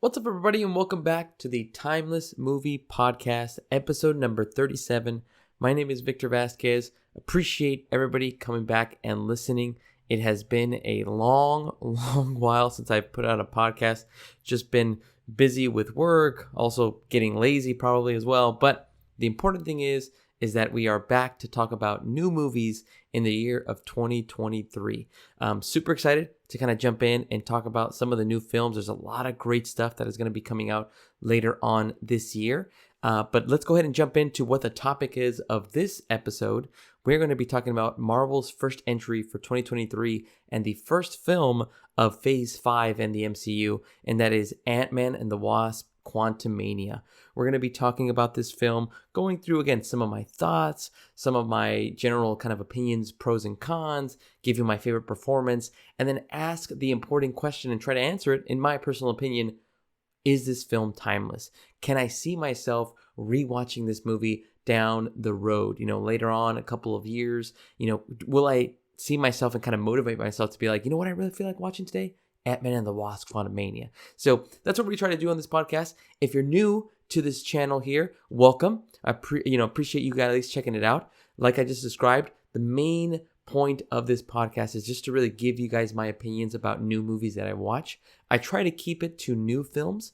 What's up, everybody, and welcome back to the Timeless Movie Podcast, episode number 37. My name is Victor Vasquez. Appreciate everybody coming back and listening. It has been a long while since I've put out a podcast. Just been busy with work, also getting lazy probably as well. But the important thing is that we are back to talk about new movies in the year of 2023. I'm super excited to kind of jump in and talk about some of the new films. There's a lot of great stuff that is going to be coming out later on this year. But let's go ahead and jump into what the topic is of this episode. We're going to be talking about Marvel's first entry for 2023 and the first film of Phase 5 in the MCU, and that is Ant-Man and the Wasp: Quantamania. We're going to be talking about this film, going through, again, some of my thoughts, some of my general kind of opinions, pros and cons, give you my favorite performance, and then ask the important question and try to answer it. In my personal opinion, is this film timeless? Can I see myself rewatching this movie down the road, later on, a couple of years? Will I see myself and kind of motivate myself to be like, you know what I really feel like watching today? Ant-Man and the Wasp: Quantamania. So that's what we try to do on this podcast. If you're new to this channel here, welcome. I appreciate you guys checking it out. Like I just described, the main point of this podcast is just to really give you guys my opinions about new movies that I watch. I try to keep it to new films.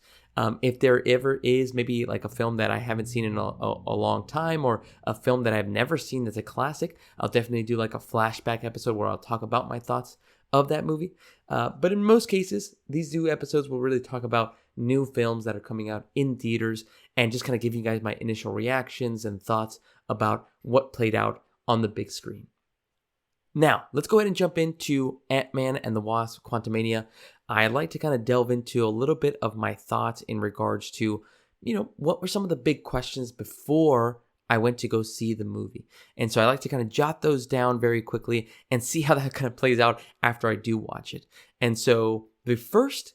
If there ever is maybe like a film that I haven't seen in a long time, or a film that I've never seen that's a classic, I'll definitely do like a flashback episode where I'll talk about my thoughts of that movie. But in most cases, these new episodes will really talk about new films that are coming out in theaters and just kind of give you guys my initial reactions and thoughts about what played out on the big screen. Now, let's go ahead and jump into Ant-Man and the Wasp: Quantumania. I'd like to kind of delve into a little bit of my thoughts in regards to, what were some of the big questions before I went to go see the movie. And so I like to kind of jot those down very quickly and see how that kind of plays out after I do watch it. And so the first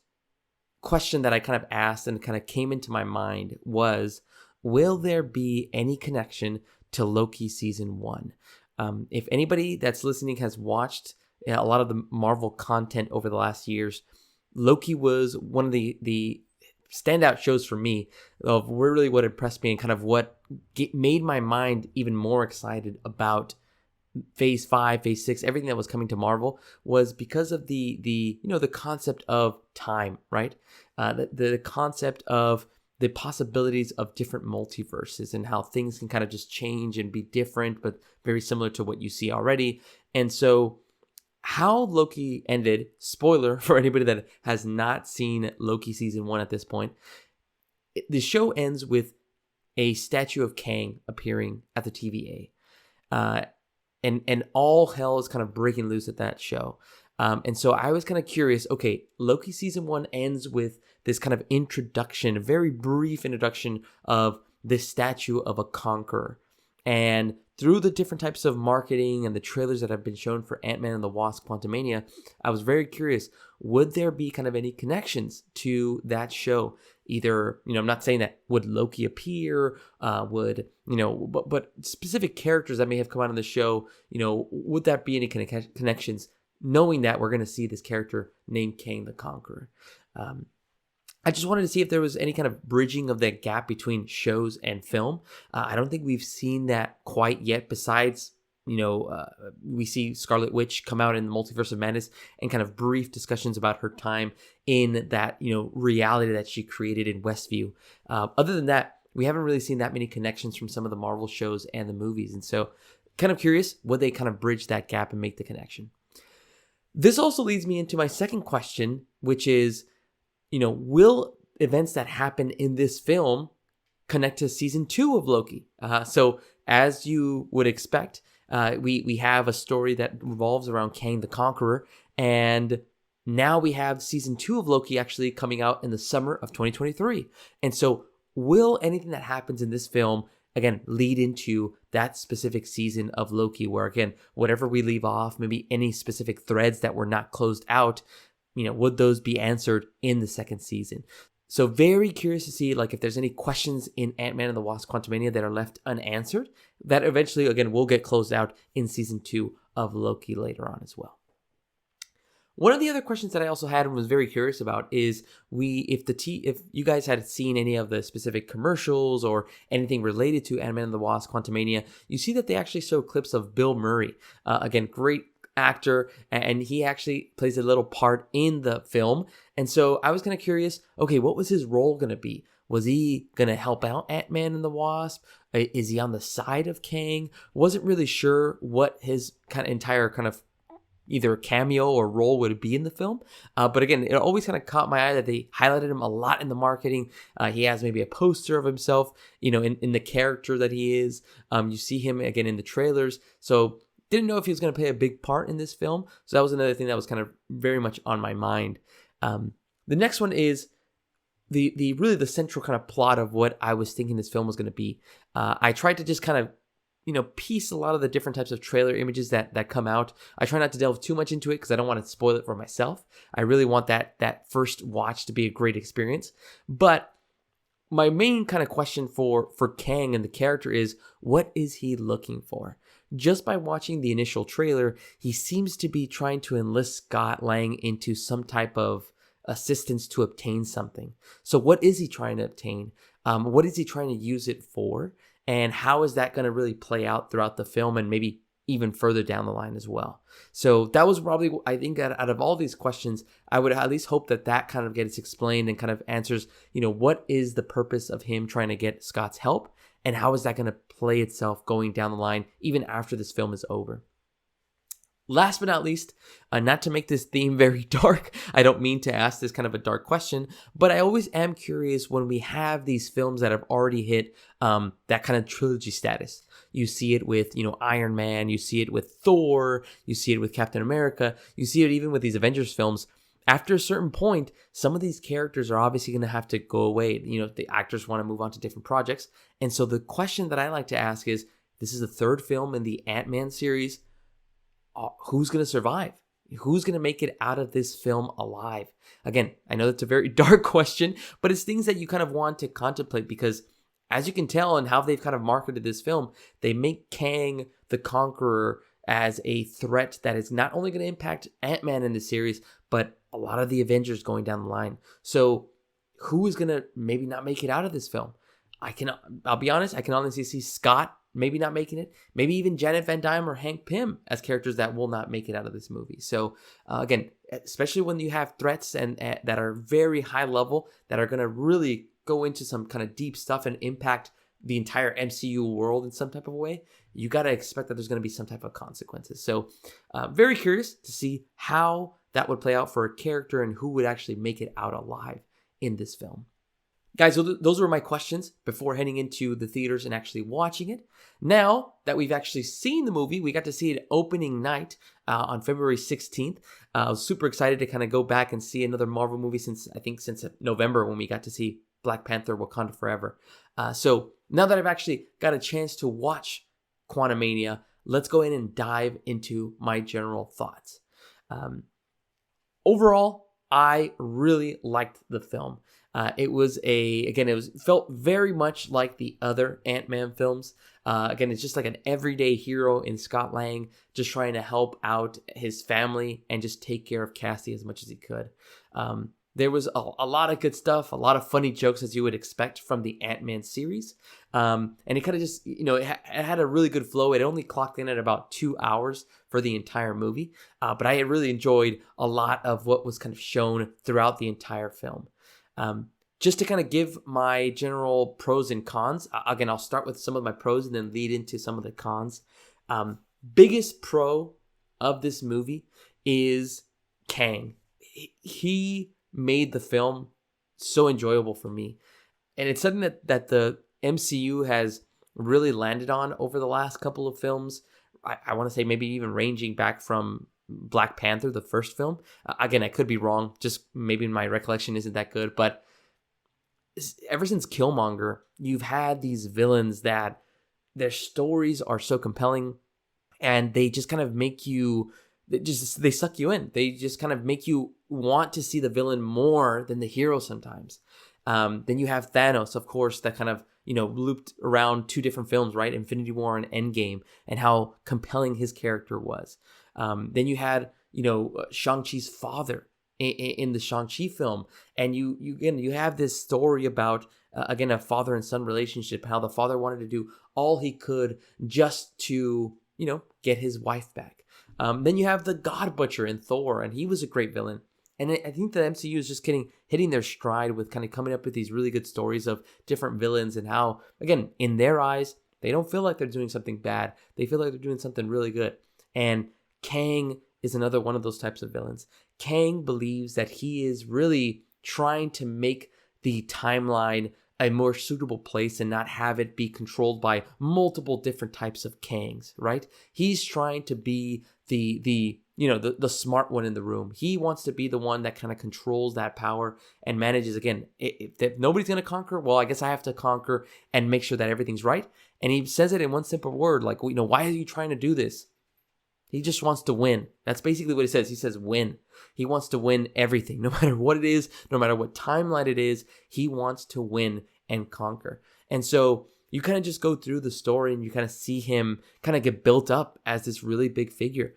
question that I kind of asked and kind of came into my mind was, will there be any connection to Loki season 1? If anybody that's listening has watched a lot of the Marvel content over the last years, Loki was one of the standout shows for me of really what impressed me and kind of what made my mind even more excited about Phase 5, Phase 6, everything that was coming to Marvel, was because of the concept of time, right? The concept of the possibilities of different multiverses and how things can kind of just change and be different, but very similar to what you see already. And so how Loki ended, spoiler for anybody that has not seen Loki season 1 at this point, the show ends with a statue of Kang appearing at the TVA. And all hell is kind of breaking loose at that show. And so I was kind of curious, okay, Loki season 1 ends with this kind of introduction, a very brief introduction of this statue of a conqueror. And through the different types of marketing and the trailers that have been shown for Ant-Man and the Wasp: Quantumania, I was very curious, would there be kind of any connections to that show? Either, I'm not saying that would Loki appear, but specific characters that may have come out of the show, would that be any connections, knowing that we're going to see this character named Kang the Conqueror? I just wanted to see if there was any kind of bridging of that gap between shows and film. I don't think we've seen that quite yet, besides, we see Scarlet Witch come out in the Multiverse of Madness and kind of brief discussions about her time in that, reality that she created in Westview. Other than that, we haven't really seen that many connections from some of the Marvel shows and the movies. And so kind of curious, would they kind of bridge that gap and make the connection? This also leads me into my second question, which is, will events that happen in this film connect to season 2 of Loki? So as you would expect, we have a story that revolves around Kang the Conqueror, and now we have season 2 of Loki actually coming out in the summer of 2023. And so will anything that happens in this film, again, lead into that specific season of Loki, where, again, whatever we leave off, maybe any specific threads that were not closed out, would those be answered in the second season? So very curious to see, if there's any questions in Ant-Man and the Wasp: Quantumania that are left unanswered, that eventually, again, will get closed out in season 2 of Loki later on as well. One of the other questions that I also had and was very curious about is if you guys had seen any of the specific commercials or anything related to Ant-Man and the Wasp: Quantamania, you see that they actually show clips of Bill Murray. Again, great actor, and he actually plays a little part in the film. And so I was kind of curious, okay, what was his role going to be? Was he going to help out Ant-Man and the Wasp? Is he on the side of Kang? Wasn't really sure what his kind of entire kind of either cameo or role would be in the film. But again, it always kind of caught my eye that they highlighted him a lot in the marketing. He has maybe a poster of himself, in the character that he is. You see him again in the trailers. So didn't know if he was going to play a big part in this film. So that was another thing that was kind of very much on my mind. The next one is the really the central kind of plot of what I was thinking this film was going to be. I tried to just kind of piece a lot of the different types of trailer images that come out. I try not to delve too much into it because I don't want to spoil it for myself. I really want that first watch to be a great experience. But my main kind of question for Kang and the character is, what is he looking for? Just by watching the initial trailer, he seems to be trying to enlist Scott Lang into some type of assistance to obtain something. So what is he trying to obtain? What is he trying to use it for? And how is that going to really play out throughout the film and maybe even further down the line as well? So that was probably, I think, out of all these questions, I would at least hope that kind of gets explained and kind of answers, what is the purpose of him trying to get Scott's help? And how is that going to play itself going down the line, even after this film is over? Last but not least, not to make this theme very dark, I don't mean to ask this kind of a dark question, but I always am curious when we have these films that have already hit that kind of trilogy status. You see it with, Iron Man, you see it with Thor, you see it with Captain America, you see it even with these Avengers films. After a certain point, some of these characters are obviously going to have to go away. The actors want to move on to different projects. And so the question that I like to ask is, this is the third film in the Ant-Man series. Who's going to survive? Who's going to make it out of this film alive? Again, I know that's a very dark question, but it's things that you kind of want to contemplate because, as you can tell in how they've kind of marketed this film, they make Kang the Conqueror as a threat that is not only going to impact Ant-Man in the series, but a lot of the Avengers going down the line. So who is going to maybe not make it out of this film? I'll be honest, I can honestly see Scott maybe not making it, maybe even Janet Van Dyne or Hank Pym as characters that will not make it out of this movie. So again, especially when you have threats and that are very high level, that are going to really go into some kind of deep stuff and impact the entire MCU world in some type of way, you got to expect that there's going to be some type of consequences. So very curious to see how that would play out for a character and who would actually make it out alive in this film. Guys, those were my questions before heading into the theaters and actually watching it. Now that we've actually seen the movie, we got to see it opening night on February 16th. I was super excited to kind of go back and see another Marvel movie since November when we got to see Black Panther: Wakanda Forever. So now that I've actually got a chance to watch Quantamania, let's go in and dive into my general thoughts. Overall, I really liked the film. It felt very much like the other Ant-Man films. Again, it's just like an everyday hero in Scott Lang, just trying to help out his family and just take care of Cassie as much as he could. There was a lot of good stuff, a lot of funny jokes as you would expect from the Ant-Man series. And it kind of just, it had a really good flow. It only clocked in at about 2 hours for the entire movie. But I really enjoyed a lot of what was kind of shown throughout the entire film. Just to kind of give my general pros and cons. Again, I'll start with some of my pros and then lead into some of the cons. Biggest pro of this movie is Kang. He made the film so enjoyable for me. And it's something that the MCU has really landed on over the last couple of films. I want to say maybe even ranging back from Black Panther, the first film. Again, I could be wrong. Just maybe my recollection isn't that good. But ever since Killmonger, you've had these villains that their stories are so compelling and they just kind of make you, they suck you in. They just kind of make you want to see the villain more than the hero sometimes. Then you have Thanos, of course, that kind of, looped around two different films, right? Infinity War and Endgame, and how compelling his character was. Then you had, Shang-Chi's father in the Shang-Chi film. And you have this story about, again, a father and son relationship, how the father wanted to do all he could just to, get his wife back. Then you have the God Butcher in Thor, and he was a great villain. And I think the MCU is just hitting their stride with kind of coming up with these really good stories of different villains and how, again, in their eyes, they don't feel like they're doing something bad. They feel like they're doing something really good. And Kang is another one of those types of villains. Kang believes that he is really trying to make the timeline a more suitable place and not have it be controlled by multiple different types of Kangs, right? He's trying to be the smart one in the room. He wants to be the one that kind of controls that power and manages, again, if nobody's going to conquer, well, I guess I have to conquer and make sure that everything's right. And he says it in one simple word, like, why are you trying to do this? He just wants to win. That's basically what he says. He says win. He wants to win everything, no matter what it is, no matter what timeline it is. He wants to win and conquer. And so you kind of just go through the story and you kind of see him kind of get built up as this really big figure.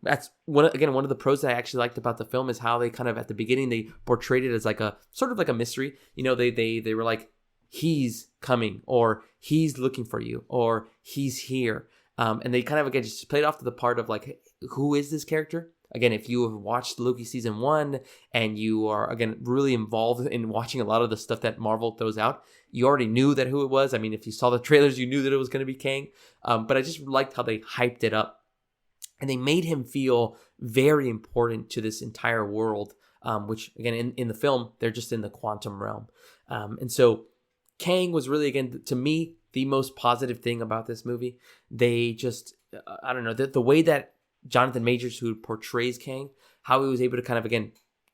That's one of the pros that I actually liked about the film is how they kind of, at the beginning, they portrayed it as like a sort of like a mystery. They were like, he's coming, or he's looking for you, or he's here. And they kind of, again, just played off to the part of like, who is this character? Again, if you have watched Loki season 1 and you are, again, really involved in watching a lot of the stuff that Marvel throws out, you already knew that who it was. I mean, if you saw the trailers, you knew that it was going to be Kang. But I just liked how they hyped it up. And they made him feel very important to this entire world, which, again, in the film, they're just in the quantum realm. And so Kang was really, again, to me, the most positive thing about this movie. They just, I don't know, the way that Jonathan Majors, who portrays Kang, how he was able to kind of, again,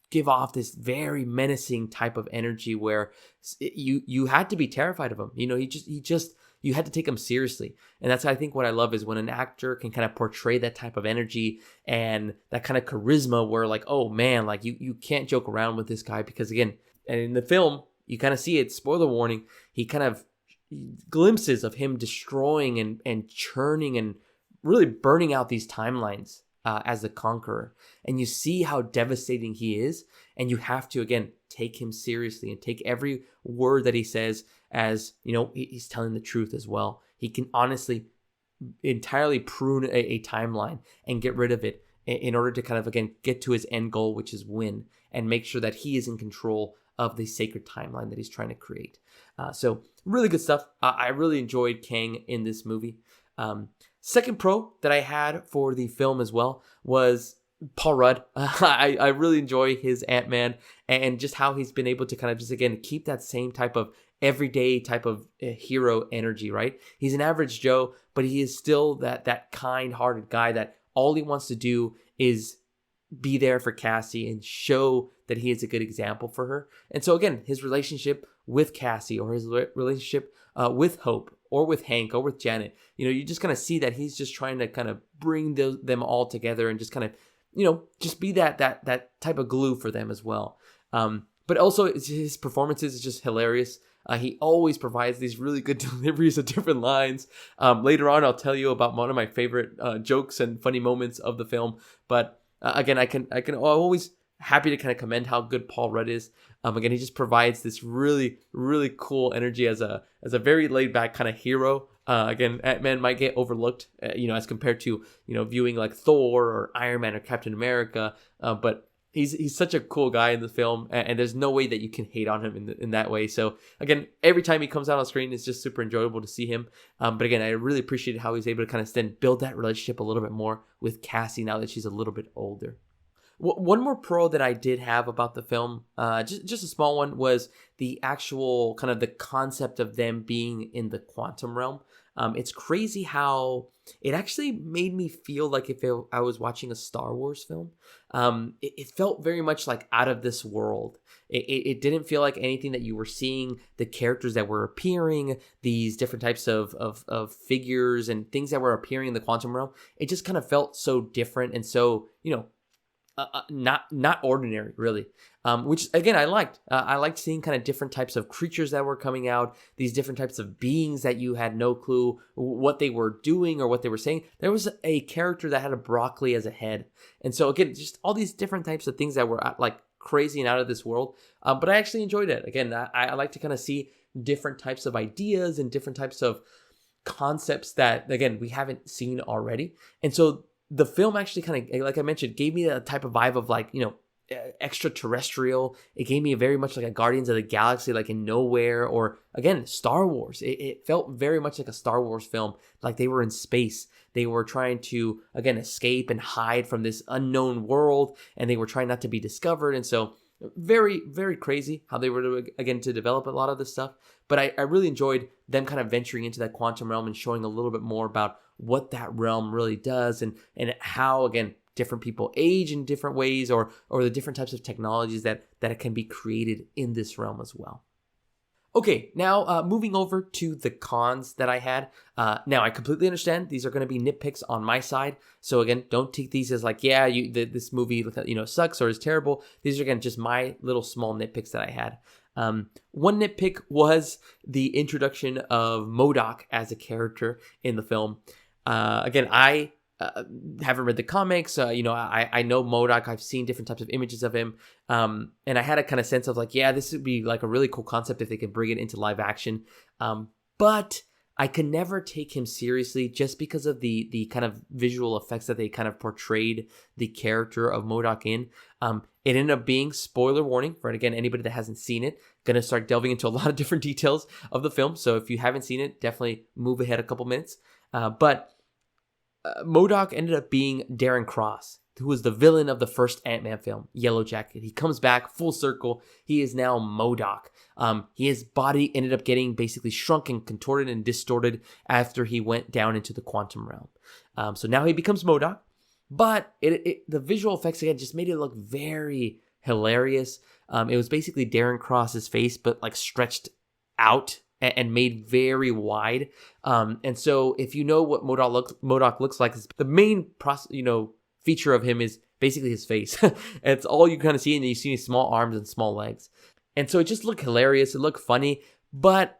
give off this very menacing type of energy where you had to be terrified of him. You had to take him seriously. And that's, I think, what I love is when an actor can kind of portray that type of energy and that kind of charisma where, like, oh man, like you can't joke around with this guy, because, again, and in the film, you kind of see it, spoiler warning, he kind of glimpses of him destroying and churning and really burning out these timelines as the Conqueror. And you see how devastating he is, and you have to, again, take him seriously and take every word that he says as, he's telling the truth as well. He can honestly entirely prune a timeline and get rid of it in order to kind of, again, get to his end goal, which is win, and make sure that he is in control of the sacred timeline that he's trying to create. So really good stuff. I really enjoyed Kang in this movie. Second pro that I had for the film as well was Paul Rudd. I really enjoy his Ant-Man and just how he's been able to kind of just, again, keep that same type of everyday type of hero energy, right? He's an average Joe, but he is still that kind-hearted guy that all he wants to do is be there for Cassie and show that he is a good example for her. And so, again, his relationship with Cassie, or his relationship with Hope, or with Hank, or with Janet, you just kind of see that he's just trying to kind of bring them all together and just kind of, just be that type of glue for them as well. But also his performances is just hilarious. He always provides these really good deliveries of different lines. Later on, I'll tell you about one of my favorite jokes and funny moments of the film. But again, I'm always happy to kind of commend how good Paul Rudd is. Again, he just provides this really, really cool energy as a very laid back kind of hero. Again, Ant-Man might get overlooked, as compared to, viewing like Thor or Iron Man or Captain America. But he's such a cool guy in the film, and there's no way that you can hate on him in that way. So again, every time he comes out on screen, it's just super enjoyable to see him. But again, I really appreciated how he's able to kind of then build that relationship a little bit more with Cassie now that she's a little bit older. One more pro that I did have about the film, just a small one, was the actual kind of the concept of them being in the quantum realm. It's crazy how it actually made me feel like if I was watching a Star Wars film. It felt very much like out of this world. It didn't feel like anything that you were seeing, the characters that were appearing, these different types of figures and things that were appearing in the quantum realm. It just kind of felt so different and so, not ordinary, really. Which again I liked. I liked seeing kind of different types of creatures that were coming out, these different types of beings that you had no clue what they were doing or what they were saying. There was a character that had a broccoli as a head, and so again, just all these different types of things that were like crazy and out of this world. But I actually enjoyed it. Again, I like to kind of see different types of ideas and different types of concepts that again we haven't seen already, and so the film actually kind of, like I mentioned, gave me a type of vibe of like, extraterrestrial. It gave me very much like a Guardians of the Galaxy, like in nowhere, or again, Star Wars. It felt very much like a Star Wars film, like they were in space. They were trying to, again, escape and hide from this unknown world, and they were trying not to be discovered. And so very, very crazy how they were, again, to develop a lot of this stuff. But I really enjoyed them kind of venturing into that quantum realm and showing a little bit more about what that realm really does and how, again, different people age in different ways or the different types of technologies that can be created in this realm as well. Okay, now moving over to the cons that I had. Now, I completely understand these are going to be nitpicks on my side. So again, don't take these as like, this movie sucks or is terrible. These are, again, just my little small nitpicks that I had. One nitpick was the introduction of MODOK as a character in the film. Again, I haven't read the comics. I know MODOK. I've seen different types of images of him. And I had a kind of sense of like, this would be like a really cool concept if they could bring it into live action. But I could never take him seriously just because of the kind of visual effects that they kind of portrayed the character of MODOK in. It ended up being, spoiler warning for, again, anybody that hasn't seen it, going to start delving into a lot of different details of the film. So if you haven't seen it, definitely move ahead a couple minutes. But MODOK ended up being Darren Cross, who was the villain of the first Ant-Man film, Yellow Jacket. He comes back full circle. He is now MODOK. His body ended up getting basically shrunk and contorted and distorted after he went down into the quantum realm. So now he becomes MODOK. But the visual effects, again, just made it look very hilarious. It was basically Darren Cross's face, but like stretched out and made very wide. And so if you know what MODOK looks like, the main feature of him is basically his face. It's all you kind of see, and you see his small arms and small legs. And so it just looked hilarious. It looked funny. But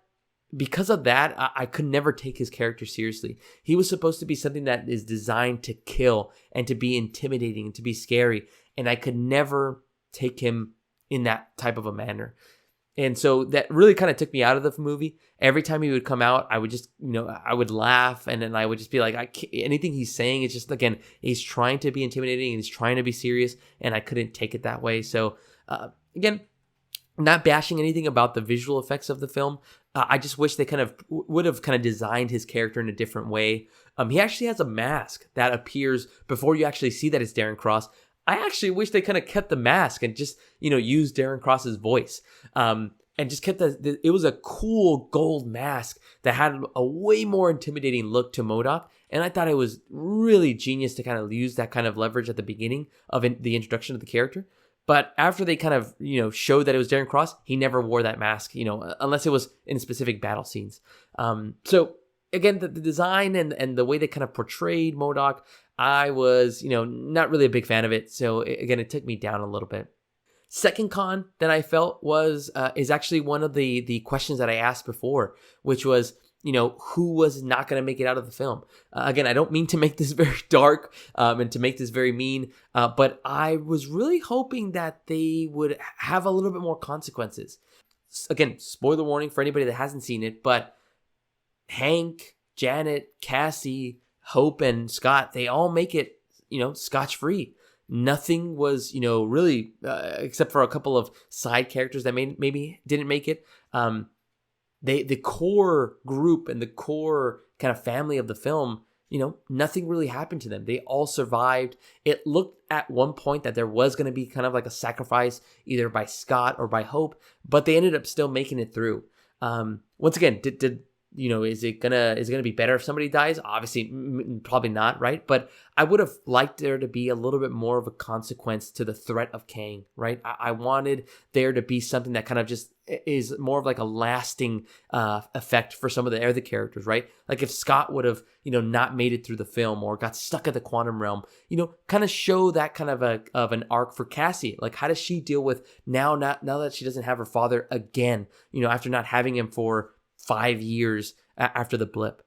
because of that, I could never take his character seriously. He was supposed to be something that is designed to kill and to be intimidating and to be scary. And I could never take him in that type of a manner. And so that really kind of took me out of the movie. Every time he would come out, I would just, I would laugh. And then I would just be like, anything he's saying is just, again, he's trying to be intimidating and he's trying to be serious. And I couldn't take it that way. So again, not bashing anything about the visual effects of the film. I just wish they would have designed his character in a different way. He actually has a mask that appears before you actually see that it's Darren Cross. I actually wish they kind of kept the mask and just, used Darren Cross's voice. And just kept it was a cool gold mask that had a way more intimidating look to MODOK. And I thought it was really genius to kind of use that kind of leverage at the beginning of the introduction of the character. But after they kind of, showed that it was Darren Cross, he never wore that mask, unless it was in specific battle scenes. So again, the design and the way they kind of portrayed MODOK, I was, not really a big fan of it. So again, it took me down a little bit. Second con that I felt is actually one of the questions that I asked before, which was, who was not going to make it out of the film? Again, I don't mean to make this very dark and to make this very mean, but I was really hoping that they would have a little bit more consequences. Again, spoiler warning for anybody that hasn't seen it, but Hank, Janet, Cassie, Hope, and Scott, they all make it, scotch-free. Nothing was, really, except for a couple of side characters that maybe didn't make it. The core group and the core kind of family of the film, nothing really happened to them. They all survived. It looked at one point that there was going to be kind of like a sacrifice either by Scott or by Hope, but they ended up still making it through. Once again, did is it gonna be better if somebody dies? Obviously, probably not, right? But I would have liked there to be a little bit more of a consequence to the threat of Kang, right? I wanted there to be something that kind of just is more of like a lasting effect for some of the other characters, right? Like if Scott would have, not made it through the film or got stuck at the quantum realm, kind of show that kind of an arc for Cassie. Like how does she deal with now that she doesn't have her father again, after not having him for 5 years after the blip.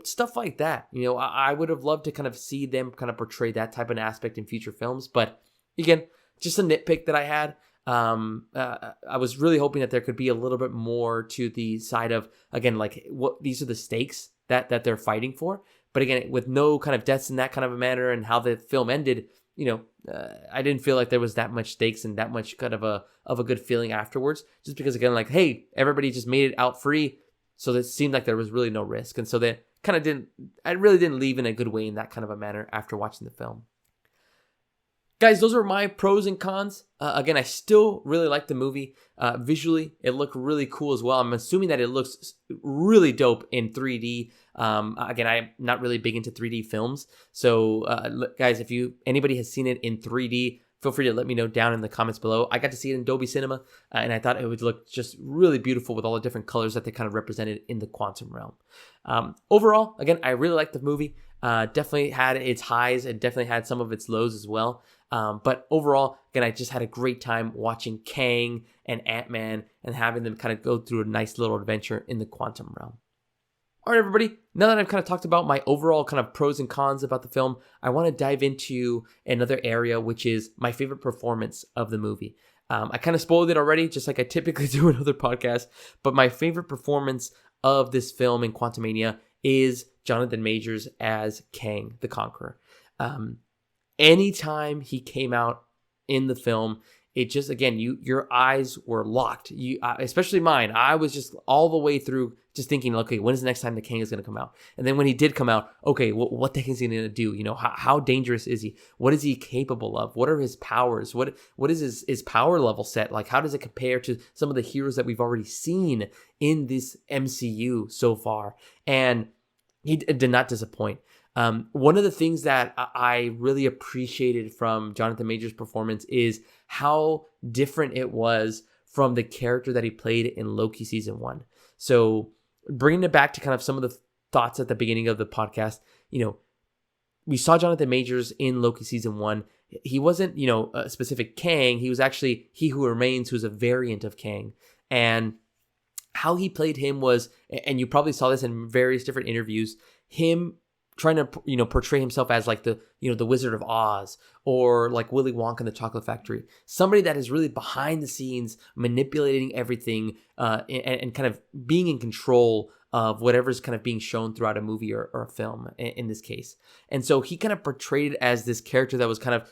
Stuff like that. I would have loved to kind of see them kind of portray that type of aspect in future films. But again, just a nitpick that I had. I was really hoping that there could be a little bit more to the side of, again, like what these are the stakes that they're fighting for. But again, with no kind of deaths in that kind of a manner and how the film ended, I didn't feel like there was that much stakes and that much kind of a good feeling afterwards. Just because again, like, hey, everybody just made it out free, so it seemed like there was really no risk, and so they kind of I really didn't leave in a good way in that kind of a manner after watching the film. Guys, those are my pros and cons. Again, I still really like the movie. Visually, it looked really cool as well. I'm assuming that it looks really dope in 3D. Again, I'm not really big into 3D films. So, guys, if anybody has seen it in 3D, feel free to let me know down in the comments below. I got to see it in Dolby Cinema, and I thought it would look just really beautiful with all the different colors that they kind of represented in the quantum realm. Overall, again, I really liked the movie. Definitely had its highs and definitely had some of its lows as well. But overall, again, I just had a great time watching Kang and Ant-Man and having them kind of go through a nice little adventure in the quantum realm. All right, everybody, now that I've kind of talked about my overall kind of pros and cons about the film, I want to dive into another area, which is my favorite performance of the movie. I kind of spoiled it already, just like I typically do in other podcasts, but my favorite performance of this film in Quantamania is Jonathan Majors as Kang the Conqueror. Anytime he came out in the film, it just, again, your eyes were locked. Especially mine. I was just all the way through just thinking, okay, when is the next time the Kang is going to come out? And then when he did come out, okay, what the heck is he going to do? How dangerous is he? What is he capable of? What are his powers? What is his power level set? Like, how does it compare to some of the heroes that we've already seen in this MCU so far? And he did not disappoint. One of the things that I really appreciated from Jonathan Majors' performance is how different it was from the character that he played in Loki season 1. So bringing it back to kind of some of the thoughts at the beginning of the podcast, we saw Jonathan Majors in Loki season 1. He wasn't, a specific Kang. He was actually He Who Remains, who's a variant of Kang. And how he played him was, and you probably saw this in various different interviews, him trying to, portray himself as like the Wizard of Oz or like Willy Wonka in the Chocolate Factory. Somebody that is really behind the scenes, manipulating everything and kind of being in control of whatever's kind of being shown throughout a movie or a film in this case. And so he kind of portrayed it as this character that was kind of,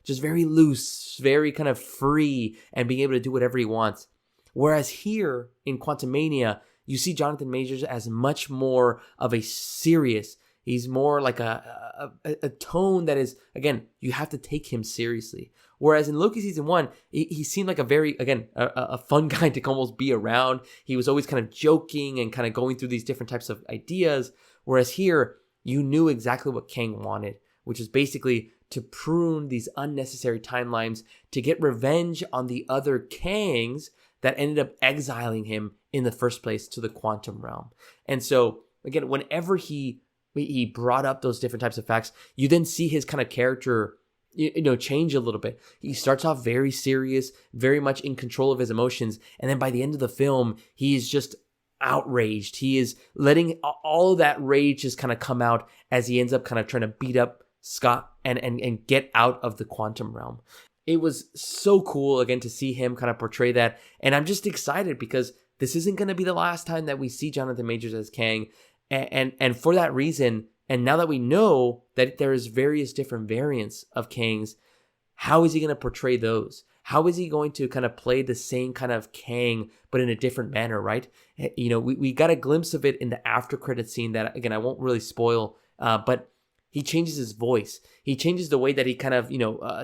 just very loose, very kind of free and being able to do whatever he wants. Whereas here in Quantumania, you see Jonathan Majors as much more of a serious, he's more like a tone that is, again, you have to take him seriously. Whereas in Loki season 1, he seemed like a very, again, a fun guy to almost be around. He was always kind of joking and kind of going through these different types of ideas. Whereas here, you knew exactly what Kang wanted, which is basically to prune these unnecessary timelines to get revenge on the other Kangs that ended up exiling him in the first place to the quantum realm. And so, again, whenever he brought up those different types of facts, you then see his kind of character, change a little bit. He starts off very serious, very much in control of his emotions. And then by the end of the film, he's just outraged. He is letting all of that rage just kind of come out as he ends up kind of trying to beat up Scott and get out of the quantum realm. It was so cool, again, to see him kind of portray that. And I'm just excited because this isn't going to be the last time that we see Jonathan Majors as Kang. And for that reason, and now that we know that there's various different variants of Kangs, how is he going to portray those? How is he going to kind of play the same kind of Kang, but in a different manner, right? We got a glimpse of it in the after credit scene that, again, I won't really spoil, but he changes his voice. He changes the way that he kind of,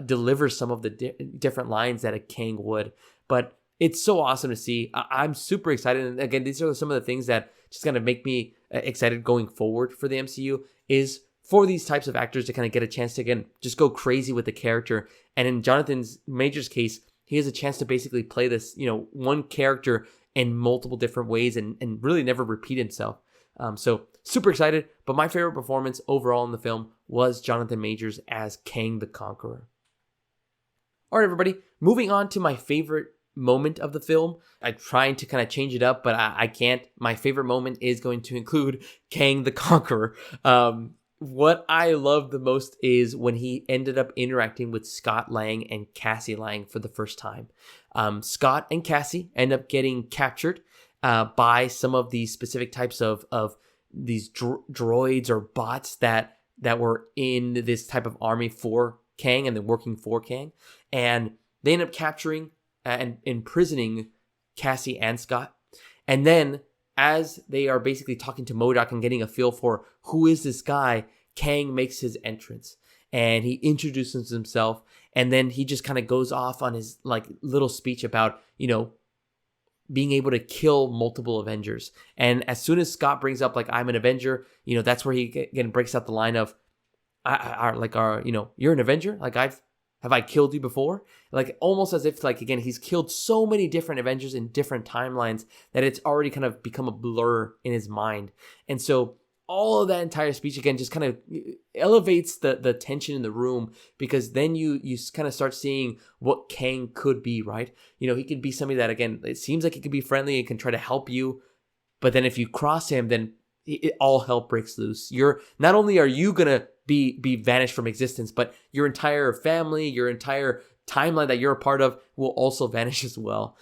delivers some of the different lines that a Kang would. But it's so awesome to see. I'm super excited. And again, these are some of the things that just kind of make me excited going forward for the MCU is for these types of actors to kind of get a chance to, again, just go crazy with the character. And in Jonathan Majors' case, he has a chance to basically play this, one character in multiple different ways and really never repeat himself. So super excited. But my favorite performance overall in the film was Jonathan Majors as Kang the Conqueror. All right, everybody, moving on to my favorite moment of the film. I'm trying to kind of change it up, but I can't. My favorite moment is going to include Kang the Conqueror. What I love the most is when he ended up interacting with Scott Lang and Cassie Lang for the first time. Scott and Cassie end up getting captured by some of these specific types of these droids or bots that were in this type of army for Kang and then working for Kang. And they end up capturing and imprisoning Cassie and Scott. And then as they are basically talking to MODOK and getting a feel for who is this guy, Kang makes his entrance and he introduces himself, and then he just kind of goes off on his little speech about, being able to kill multiple Avengers. And as soon as Scott brings up I'm an Avenger, that's where he again breaks out the line of you're an Avenger? Have I killed you before? Almost as if again, he's killed so many different Avengers in different timelines that it's already kind of become a blur in his mind. And so all of that entire speech again just kind of elevates the tension in the room, because then you kind of start seeing what Kang could be, right? He could be somebody that, again, it seems like he could be friendly and can try to help you, but then if you cross him, then all hell breaks loose. Not only are you gonna be vanished from existence, but your entire family, your entire timeline that you're a part of will also vanish as well.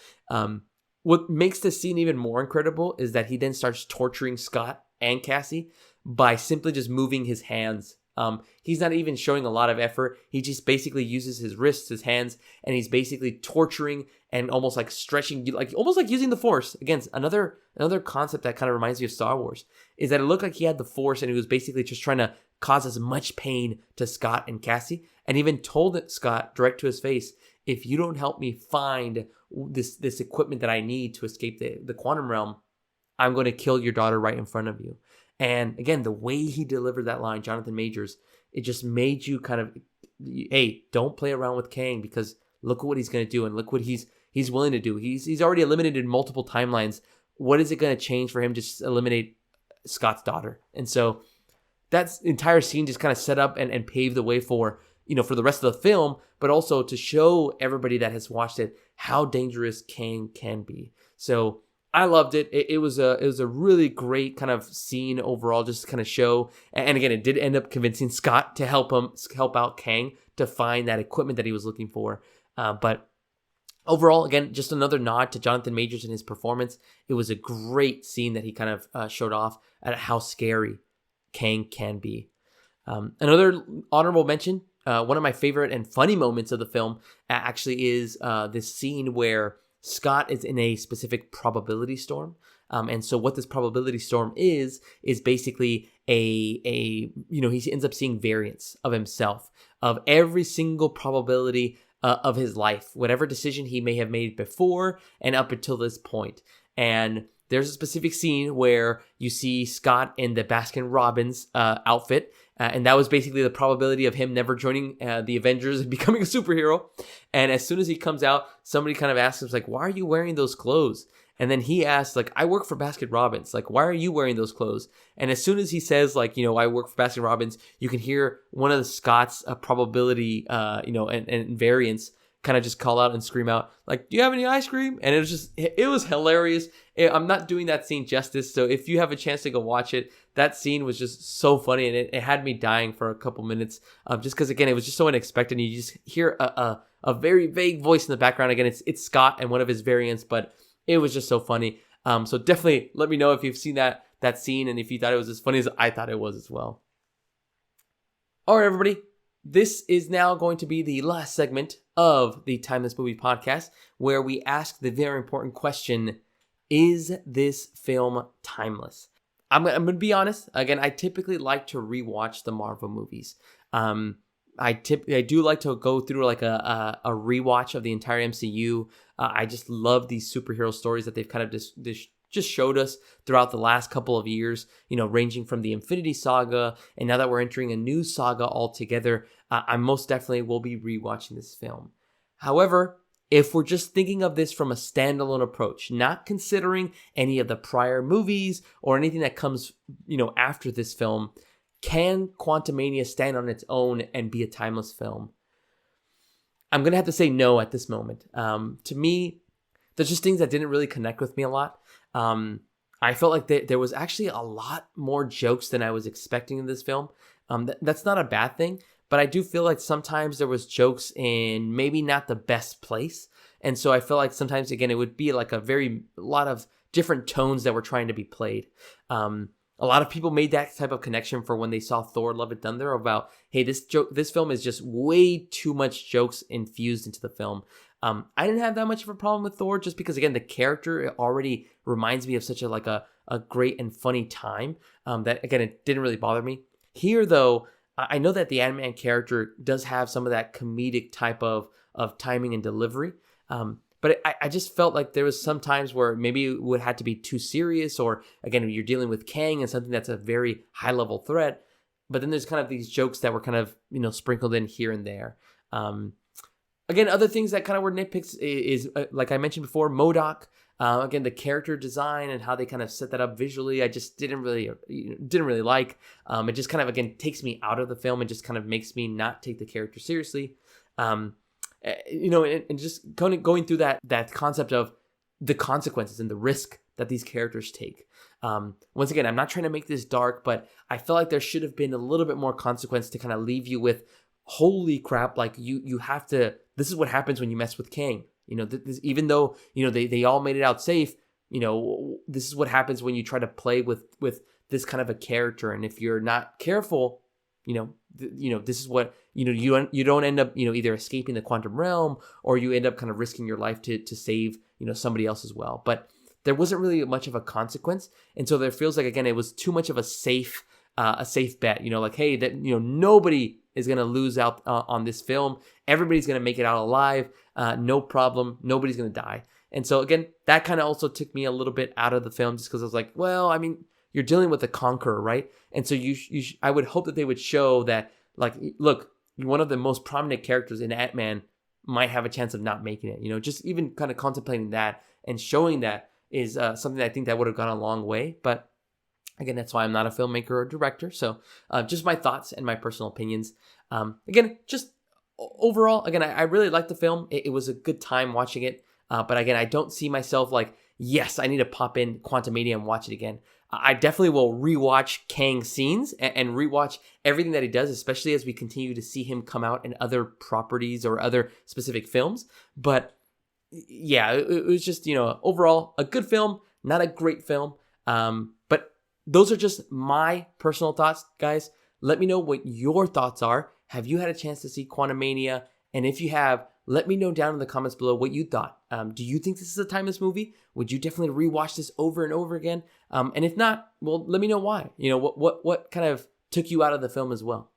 What makes this scene even more incredible is that he then starts torturing Scott and Cassie by simply just moving his hands. He's not even showing a lot of effort. He just basically uses his wrists, his hands, and he's basically torturing and almost stretching, almost like using the Force. Again, another concept that kind of reminds me of Star Wars is that it looked like he had the Force and he was basically just trying to cause as much pain to Scott and Cassie, and even told Scott direct to his face, if you don't help me find this equipment that I need to escape the quantum realm, I'm going to kill your daughter right in front of you. And again, the way he delivered that line, Jonathan Majors, it just made you kind of, hey, don't play around with Kang, because look at what he's going to do and look what he's willing to do. He's already eliminated multiple timelines. What is it going to change for him to just eliminate Scott's daughter? And so that entire scene just kind of set up and paved the way for the rest of the film, but also to show everybody that has watched it how dangerous Kang can be. So I loved it. It was a really great kind of scene overall, just to kind of show. And again, it did end up convincing Scott to help out Kang to find that equipment that he was looking for. But overall, again, just another nod to Jonathan Majors and his performance. It was a great scene that he kind of showed off at how scary Kang can be. Another honorable mention, one of my favorite and funny moments of the film actually is this scene where Scott is in a specific probability storm. And so what this probability storm is basically he ends up seeing variants of himself, of every single probability of his life, whatever decision he may have made before and up until this point. And there's a specific scene where you see Scott in the Baskin-Robbins outfit, and that was basically the probability of him never joining the Avengers and becoming a superhero. And as soon as he comes out, somebody kind of asks him, why are you wearing those clothes? And then he asks, I work for Baskin-Robbins. Why are you wearing those clothes? And as soon as he says, I work for Baskin-Robbins, you can hear one of the Scott's probability, and variants kind of just call out and scream out, do you have any ice cream? And it was hilarious. I'm not doing that scene justice, so if you have a chance to go watch it, that scene was just so funny, and it had me dying for a couple minutes, just because, again, it was just so unexpected. You just hear a very vague voice in the background. Again, it's Scott and one of his variants, but it was just so funny. So definitely let me know if you've seen that scene and if you thought it was as funny as I thought it was as well. All right, everybody. This is now going to be the last segment of the Timeless Movie Podcast, where we ask the very important question, is this film timeless? I'm going to be honest. Again, I typically like to rewatch the Marvel movies. I do like to go through a rewatch of the entire MCU. I just love these superhero stories that they've kind of just showed us throughout the last couple of years, ranging from the Infinity Saga, and now that we're entering a new saga altogether, I most definitely will be rewatching this film. However, if we're just thinking of this from a standalone approach, not considering any of the prior movies or anything that comes, after this film, can Quantamania stand on its own and be a timeless film? I'm going to have to say no at this moment. To me, there's just things that didn't really connect with me a lot. I felt like there was actually a lot more jokes than I was expecting in this film. That's not a bad thing, but I do feel like sometimes there was jokes in maybe not the best place. And so I feel like sometimes, again, it would be like a lot of different tones that were trying to be played. A lot of people made that type of connection for when they saw Thor: Love and Thunder about, hey, this film is just way too much jokes infused into the film. I didn't have that much of a problem with Thor just because, again, the character already reminds me of such a great and funny time that, again, it didn't really bother me. Here, though, I know that the Ant-Man character does have some of that comedic type of timing and delivery. But I just felt like there was some times where maybe it would have to be too serious, or again, you're dealing with Kang and something that's a very high level threat. But then there's kind of these jokes that were kind of, sprinkled in here and there. Again, other things that kind of were nitpicks is like I mentioned before, MODOK. Again, the character design and how they kind of set that up visually, I just didn't really like. It just kind of, again, takes me out of the film and just kind of makes me not take the character seriously. And just going through that concept of the consequences and the risk that these characters take. Once again, I'm not trying to make this dark, but I feel like there should have been a little bit more consequence to kind of leave you with, holy crap, like you have to, this is what happens when you mess with Kang. Even though, they all made it out safe, this is what happens when you try to play with this kind of a character. And if you're not careful, this is what, you don't end up, either escaping the quantum realm, or you end up kind of risking your life to save, somebody else as well. But there wasn't really much of a consequence. And so there feels like, again, it was too much of a safe bet, like, hey, that, nobody is going to lose out on this film. Everybody's going to make it out alive. No problem. Nobody's going to die. And so again, that kind of also took me a little bit out of the film, just because I was like, well, I mean, you're dealing with a conqueror, right? And so I would hope that they would show that, like, look, one of the most prominent characters in Ant-Man might have a chance of not making it. Just even kind of contemplating that and showing that is something that I think that would have gone a long way. But again, that's why I'm not a filmmaker or director. So just my thoughts and my personal opinions. Again, just overall, again, I really liked the film. It was a good time watching it. But again, I don't see myself like, yes, I need to pop in Quantamania and watch it again. I definitely will rewatch Kang's scenes and rewatch everything that he does, especially as we continue to see him come out in other properties or other specific films. But yeah, it was just, overall a good film, not a great film. But those are just my personal thoughts, guys. Let me know what your thoughts are. Have you had a chance to see Quantumania? And if you have, let me know down in the comments below what you thought. Do you think this is a timeless movie? Would you definitely rewatch this over and over again? And if not, well, let me know why. What kind of took you out of the film as well.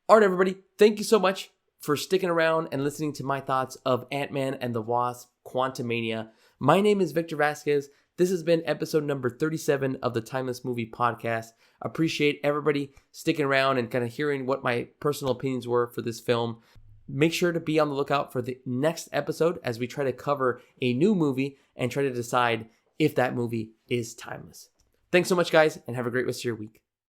All right, everybody. Thank you so much for sticking around and listening to my thoughts of Ant-Man and the Wasp: Quantumania. My name is Victor Vasquez. This has been episode number 37 of the Timeless Movie Podcast. Appreciate everybody sticking around and kind of hearing what my personal opinions were for this film. Make sure to be on the lookout for the next episode as we try to cover a new movie and try to decide if that movie is timeless. Thanks so much, guys, and have a great rest of your week.